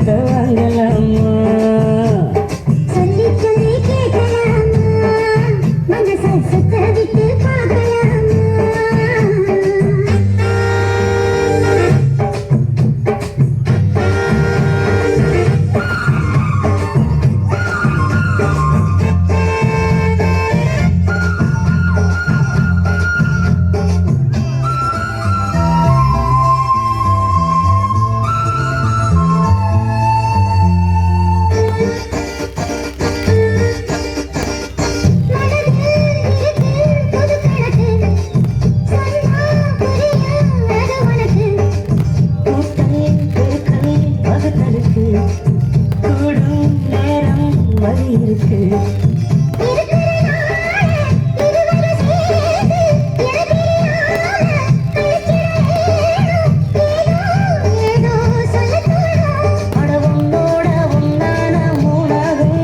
புத்தகத்தை வாங்கலாமா சொல்லி சொல்லி கேட்கலாமா மனச சுத்த விட்டு பார்க்கலாமா கூடும் நேரம் வழி இருக்கு படவங்களோட ஒன்னான மூணாகும்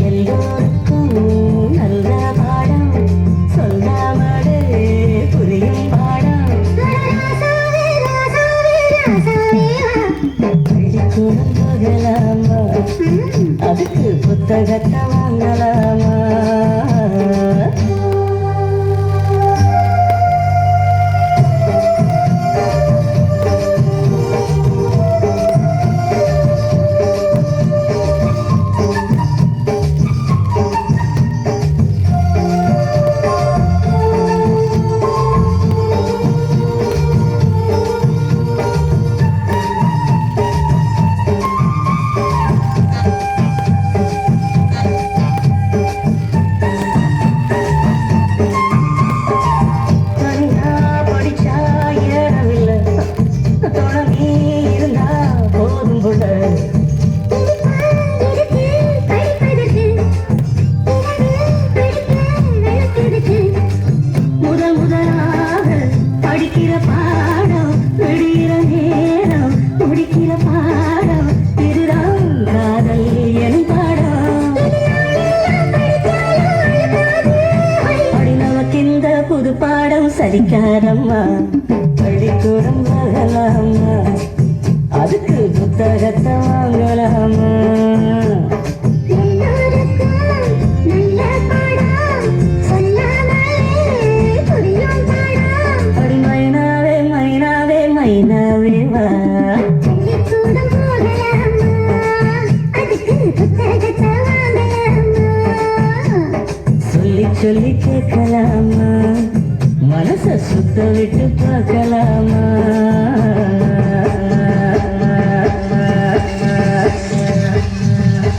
எல்லோருக்கும் நல்ல பாடம் சொல்லாமலே புரியும் பாடம் பள்ளிக்கூடம் போகலாமா அதுக்கு புத்தகத்தை வாங்கலாமா தனியா படிச்சா ஏறவில்லை தொடங்கி இருந்தா போதும் புள்ள முதலாக படிக்கிற பாடம் விடுகிற நேரம் முடிக்கிற பாடம் இதுதான் காதல் எனும் பாடம் அப்படி நமக்கு இந்த புது பாடம் சரிக்காரம்மா பள்ளிக்கூடம் வாங்கலாமா அதுக்கு புத்தகத்தை வாங்கலாமா அடி மைனாவே மைனாவே மைனாவே வா சொல்லி சொல்லி கேட்கலாமா மனச சுத்த விட்டு பார்க்கலாமா